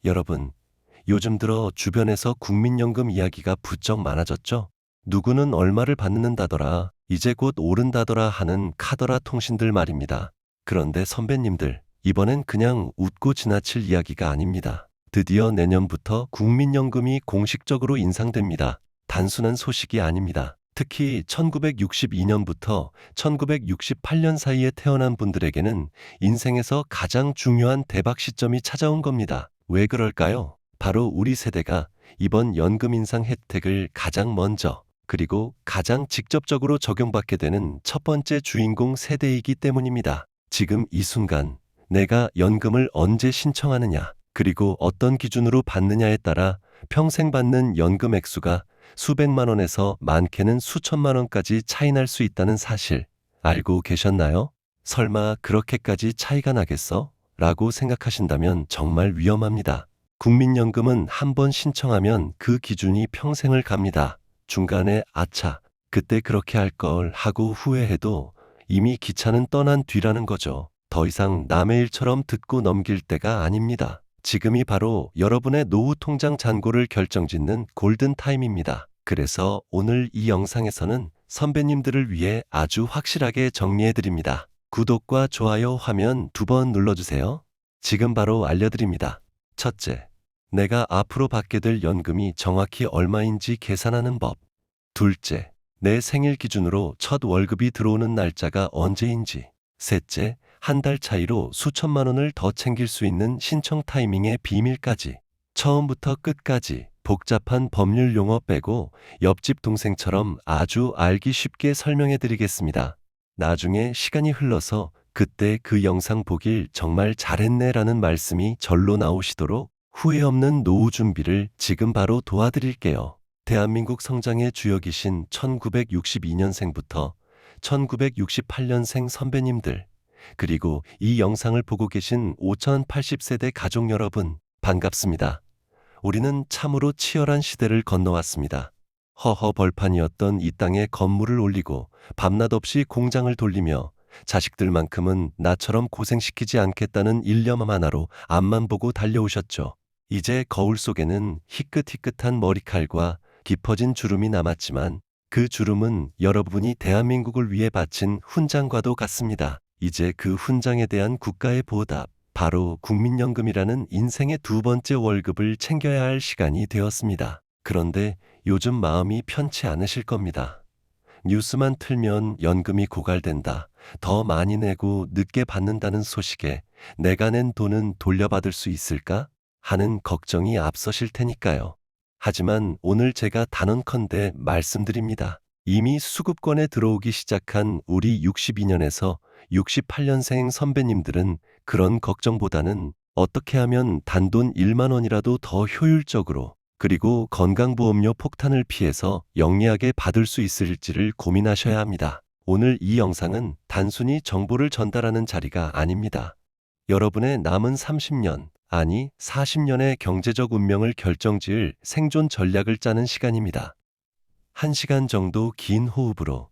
여러분, 요즘 들어 주변에서 국민연금 이야기가 부쩍 많아졌죠? 누구는 얼마를 받는다더라, 이제 곧 오른다더라 하는 카더라 통신들 말입니다. 그런데 선배님들, 이번엔 그냥 웃고 지나칠 이야기가 아닙니다. 드디어 내년부터 국민연금이 공식적으로 인상됩니다. 단순한 소식이 아닙니다. 특히 1962년부터 1968년 사이에 태어난 분들에게는 인생에서 가장 중요한 대박 시점이 찾아온 겁니다. 왜 그럴까요? 바로 우리 세대가 이번 연금 인상 혜택을 가장 먼저 그리고 가장 직접적으로 적용받게 되는 첫 번째 주인공 세대이기 때문입니다. 지금 이 순간 내가 연금을 언제 신청하느냐, 그리고 어떤 기준으로 받느냐에 따라 평생 받는 연금 액수가 수백만 원에서 많게는 수천만 원까지 차이 날 수 있다는 사실 알고 계셨나요? 설마 그렇게까지 차이가 나겠어? 라고 생각하신다면 정말 위험합니다. 국민연금은 한 번 신청하면 그 기준이 평생을 갑니다. 중간에 아차, 그때 그렇게 할 걸 하고 후회해도 이미 기차는 떠난 뒤라는 거죠. 더 이상 남의 일처럼 듣고 넘길 때가 아닙니다. 지금이 바로 여러분의 노후 통장 잔고를 결정짓는 골든 타임입니다. 그래서 오늘 이 영상에서는 선배님들을 위해 아주 확실하게 정리해드립니다. 구독과 좋아요 화면 2번 눌러주세요. 지금 바로 알려드립니다. 첫째, 내가 앞으로 받게 될 연금이 정확히 얼마인지 계산하는 법. 둘째, 내 생일 기준으로 첫 월급이 들어오는 날짜가 언제인지. 셋째, 한 달 차이로 수천만 원을 더 챙길 수 있는 신청 타이밍의 비밀까지. 처음부터 끝까지 복잡한 법률 용어 빼고 옆집 동생처럼 아주 알기 쉽게 설명해 드리겠습니다. 나중에 시간이 흘러서 그때 그 영상 보길 정말 잘했네 라는 말씀이 절로 나오시도록 후회 없는 노후 준비를 지금 바로 도와드릴게요. 대한민국 성장의 주역이신 1962년생부터 1968년생 선배님들, 그리고 이 영상을 보고 계신 5080세대 가족 여러분, 반갑습니다. 우리는 참으로 치열한 시대를 건너왔습니다. 허허 벌판이었던 이 땅에 건물을 올리고 밤낮 없이 공장을 돌리며 자식들만큼은 나처럼 고생시키지 않겠다는 일념 하나로 앞만 보고 달려오셨죠. 이제 거울 속에는 희끗희끗한 머리칼과 깊어진 주름이 남았지만 그 주름은 여러분이 대한민국을 위해 바친 훈장과도 같습니다. 이제 그 훈장에 대한 국가의 보답, 바로 국민연금이라는 인생의 두 번째 월급을 챙겨야 할 시간이 되었습니다. 그런데 요즘 마음이 편치 않으실 겁니다. 뉴스만 틀면 연금이 고갈된다, 더 많이 내고 늦게 받는다는 소식에 내가 낸 돈은 돌려받을 수 있을까? 하는 걱정이 앞서실 테니까요. 하지만 오늘 제가 단언컨대 말씀드립니다. 이미 수급권에 들어오기 시작한 우리 62년에서 68년생 선배님들은 그런 걱정보다는 어떻게 하면 단돈 1만 원이라도 더 효율적으로, 그리고 건강보험료 폭탄을 피해서 영리하게 받을 수 있을지를 고민하셔야 합니다. 오늘 이 영상은 단순히 정보를 전달하는 자리가 아닙니다. 여러분의 남은 30년, 아니 40년의 경제적 운명을 결정지을 생존 전략을 짜는 시간입니다. 1시간 정도 긴 호흡으로,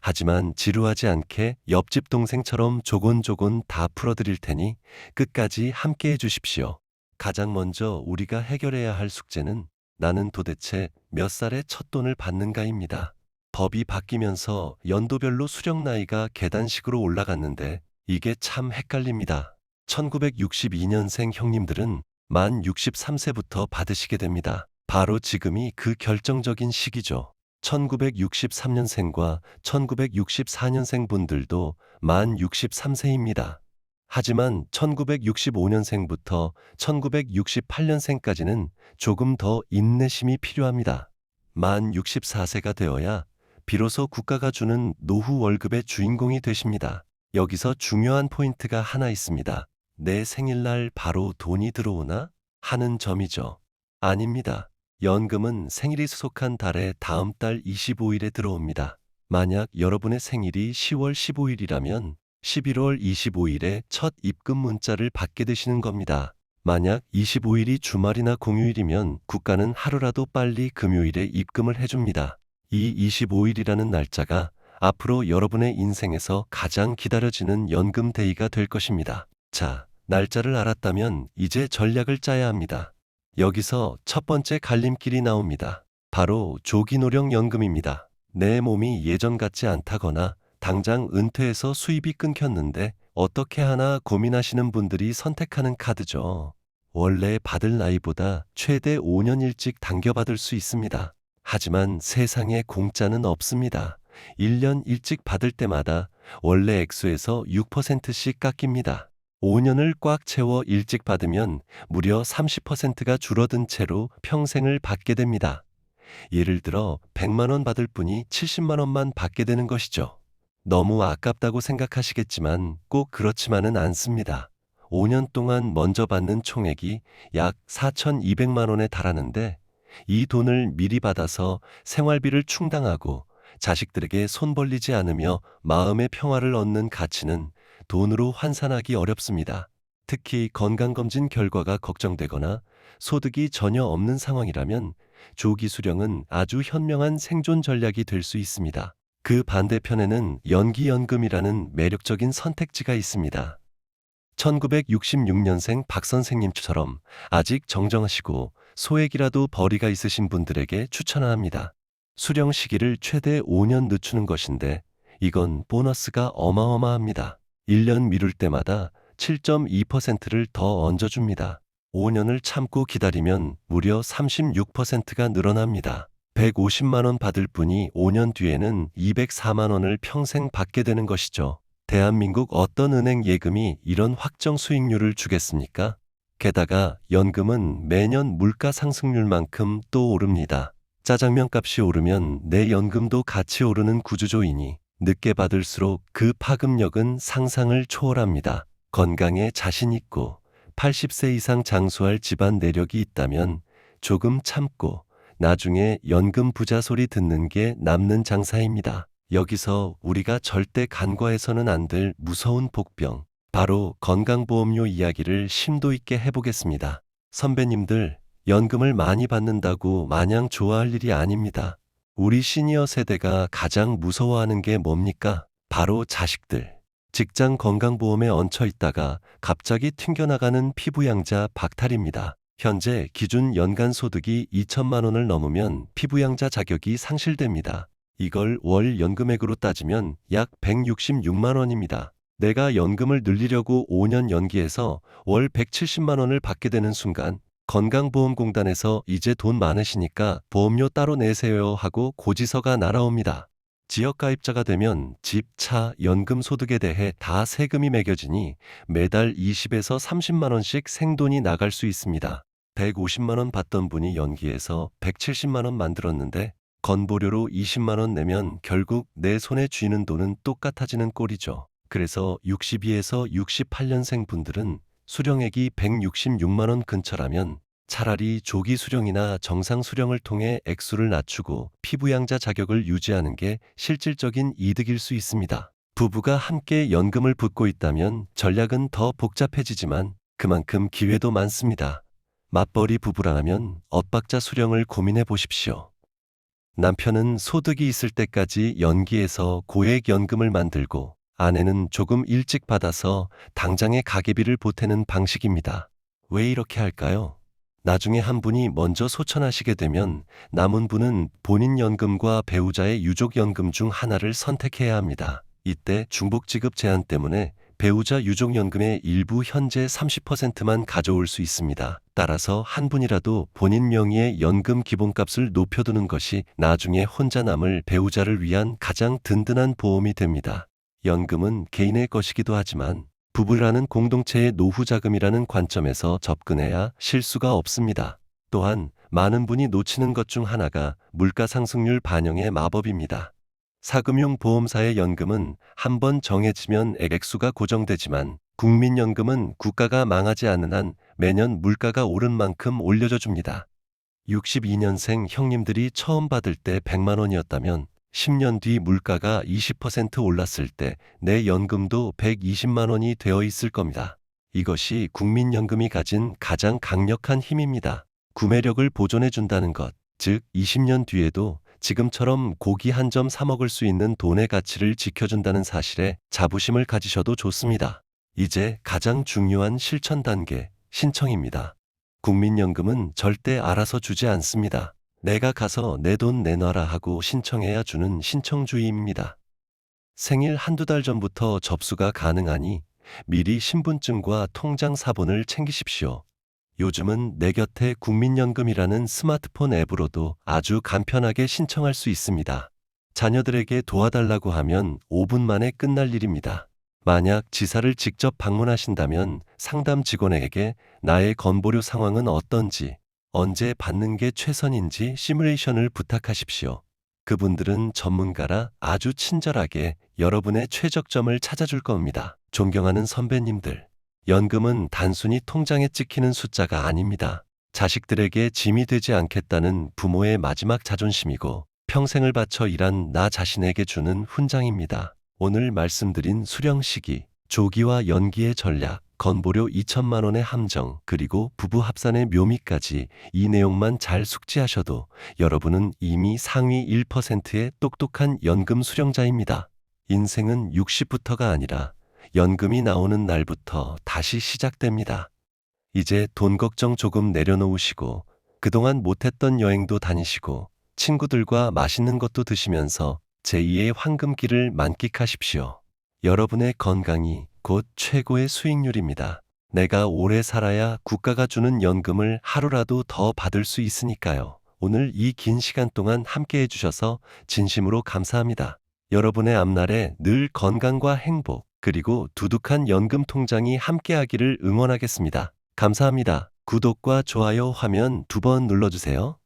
하지만 지루하지 않게 옆집 동생처럼 조곤조곤 다 풀어드릴 테니 끝까지 함께 해주십시오. 가장 먼저 우리가 해결해야 할 숙제는 나는 도대체 몇 살에 첫 돈을 받는가입니다. 법이 바뀌면서 연도별로 수령 나이가 계단식으로 올라갔는데 이게 참 헷갈립니다. 1962년생 형님들은 만 63세부터 받으시게 됩니다. 바로 지금이 그 결정적인 시기죠. 1963년생과 1964년생 분들도 만 63세입니다. 하지만 1965년생부터 1968년생까지는 조금 더 인내심이 필요합니다. 만 64세가 되어야 비로소 국가가 주는 노후 월급의 주인공이 되십니다. 여기서 중요한 포인트가 하나 있습니다. 내 생일날 바로 돈이 들어오나? 하는 점이죠. 아닙니다. 연금은 생일이 수속한 달의 다음 달 25일에 들어옵니다. 만약 여러분의 생일이 10월 15일이라면 11월 25일에 첫 입금 문자를 받게 되시는 겁니다. 만약 25일이 주말이나 공휴일이면 국가는 하루라도 빨리 금요일에 입금을 해줍니다. 이 25일이라는 날짜가 앞으로 여러분의 인생에서 가장 기다려지는 연금 데이가 될 것입니다. 자, 날짜를 알았다면 이제 전략을 짜야 합니다. 여기서 첫 번째 갈림길이 나옵니다. 바로 조기노령연금입니다. 내 몸이 예전 같지 않다거나 당장 은퇴해서 수입이 끊겼는데 어떻게 하나 고민하시는 분들이 선택하는 카드죠. 원래 받을 나이보다 최대 5년 일찍 당겨받을 수 있습니다. 하지만 세상에 공짜는 없습니다. 1년 일찍 받을 때마다 원래 액수에서 6%씩 깎입니다. 5년을 꽉 채워 일찍 받으면 무려 30%가 줄어든 채로 평생을 받게 됩니다. 예를 들어 100만 원 받을 분이 70만 원만 받게 되는 것이죠. 너무 아깝다고 생각하시겠지만 꼭 그렇지만은 않습니다. 5년 동안 먼저 받는 총액이 약 4,200만 원에 달하는데 이 돈을 미리 받아서 생활비를 충당하고 자식들에게 손 벌리지 않으며 마음의 평화를 얻는 가치는 돈으로 환산하기 어렵습니다. 특히 건강검진 결과가 걱정되거나 소득이 전혀 없는 상황이라면 조기 수령은 아주 현명한 생존 전략이 될 수 있습니다. 그 반대편에는 연기연금이라는 매력적인 선택지가 있습니다. 1966년생 박 선생님처럼 아직 정정하시고 소액이라도 벌이가 있으신 분들에게 추천합니다. 수령 시기를 최대 5년 늦추는 것인데 이건 보너스가 어마어마합니다. 1년 미룰 때마다 7.2%를 더 얹어줍니다. 5년을 참고 기다리면 무려 36%가 늘어납니다. 150만 원 받을 분이 5년 뒤에는 204만 원을 평생 받게 되는 것이죠. 대한민국 어떤 은행 예금이 이런 확정 수익률을 주겠습니까? 게다가 연금은 매년 물가 상승률만큼 또 오릅니다. 짜장면 값이 오르면 내 연금도 같이 오르는 구조조이니 늦게 받을수록 그 파급력은 상상을 초월합니다. 건강에 자신 있고 80세 이상 장수할 집안 내력이 있다면 조금 참고 나중에 연금 부자 소리 듣는 게 남는 장사입니다. 여기서 우리가 절대 간과해서는 안 될 무서운 복병, 바로 건강보험료 이야기를 심도 있게 해보겠습니다. 선배님들, 연금을 많이 받는다고 마냥 좋아할 일이 아닙니다. 우리 시니어 세대가 가장 무서워하는 게 뭡니까? 바로 자식들. 직장 건강보험에 얹혀 있다가 갑자기 튕겨나가는 피부양자 박탈입니다. 현재 기준 연간 소득이 2천만 원을 넘으면 피부양자 자격이 상실됩니다. 이걸 월 연금액으로 따지면 약 166만 원입니다. 내가 연금을 늘리려고 5년 연기해서 월 170만 원을 받게 되는 순간 건강보험공단에서 이제 돈 많으시니까 보험료 따로 내세요 하고 고지서가 날아옵니다. 지역가입자가 되면 집, 차, 연금 소득에 대해 다 세금이 매겨지니 매달 20에서 30만 원씩 생돈이 나갈 수 있습니다. 150만 원 받던 분이 연기해서 170만 원 만들었는데 건보료로 20만 원 내면 결국 내 손에 쥐는 돈은 똑같아지는 꼴이죠. 그래서 62에서 68년생 분들은 수령액이 166만 원 근처라면 차라리 조기 수령이나 정상 수령을 통해 액수를 낮추고 피부양자 자격을 유지하는 게 실질적인 이득일 수 있습니다. 부부가 함께 연금을 붓고 있다면 전략은 더 복잡해지지만 그만큼 기회도 많습니다. 맞벌이 부부라면 엇박자 수령을 고민해 보십시오. 남편은 소득이 있을 때까지 연기해서 고액 연금을 만들고 아내는 조금 일찍 받아서 당장의 가계비를 보태는 방식입니다. 왜 이렇게 할까요? 나중에 한 분이 먼저 소천하시게 되면 남은 분은 본인 연금과 배우자의 유족연금 중 하나를 선택해야 합니다. 이때 중복지급 제한 때문에 배우자 유족연금의 일부 현재 30%만 가져올 수 있습니다. 따라서 한 분이라도 본인 명의의 연금 기본값을 높여두는 것이 나중에 혼자 남을 배우자를 위한 가장 든든한 보험이 됩니다. 연금은 개인의 것이기도 하지만 부부라는 공동체의 노후 자금이라는 관점에서 접근해야 실수가 없습니다. 또한 많은 분이 놓치는 것 중 하나가 물가 상승률 반영의 마법입니다. 사금융 보험사의 연금은 한번 정해지면 액수가 고정되지만 국민연금은 국가가 망하지 않는 한 매년 물가가 오른 만큼 올려줘 줍니다. 62년생 형님들이 처음 받을 때 100만 원이었다면 10년 뒤 물가가 20% 올랐을 때 내 연금도 120만 원이 되어 있을 겁니다. 이것이 국민연금이 가진 가장 강력한 힘입니다. 구매력을 보존해 준다는 것, 즉 20년 뒤에도 지금처럼 고기 한 점 사 먹을 수 있는 돈의 가치를 지켜준다는 사실에 자부심을 가지셔도 좋습니다. 이제 가장 중요한 실천 단계, 신청입니다. 국민연금은 절대 알아서 주지 않습니다. 내가 가서 내 돈 내놔라 하고 신청해야 주는 신청주의입니다. 생일 한두 달 전부터 접수가 가능하니 미리 신분증과 통장 사본을 챙기십시오. 요즘은 내 곁에 국민연금이라는 스마트폰 앱으로도 아주 간편하게 신청할 수 있습니다. 자녀들에게 도와달라고 하면 5분 만에 끝날 일입니다. 만약 지사를 직접 방문하신다면 상담 직원에게 나의 건보료 상황은 어떤지, 언제 받는 게 최선인지 시뮬레이션을 부탁하십시오. 그분들은 전문가라 아주 친절하게 여러분의 최적점을 찾아줄 겁니다. 존경하는 선배님들, 연금은 단순히 통장에 찍히는 숫자가 아닙니다. 자식들에게 짐이 되지 않겠다는 부모의 마지막 자존심이고 평생을 바쳐 일한 나 자신에게 주는 훈장입니다. 오늘 말씀드린 수령 시기, 조기와 연기의 전략, 건보료 2천만 원의 함정, 그리고 부부 합산의 묘미까지 이 내용만 잘 숙지하셔도 여러분은 이미 상위 1%의 똑똑한 연금 수령자입니다. 인생은 60부터가 아니라 연금이 나오는 날부터 다시 시작됩니다. 이제 돈 걱정 조금 내려놓으시고 그동안 못했던 여행도 다니시고 친구들과 맛있는 것도 드시면서 제2의 황금기를 만끽하십시오. 여러분의 건강이 곧 최고의 수익률입니다. 내가 오래 살아야 국가가 주는 연금을 하루라도 더 받을 수 있으니까요. 오늘 이 긴 시간 동안 함께 해주셔서 진심으로 감사합니다. 여러분의 앞날에 늘 건강과 행복, 그리고 두둑한 연금 통장이 함께하기를 응원하겠습니다. 감사합니다. 구독과 좋아요 화면 2번 눌러주세요.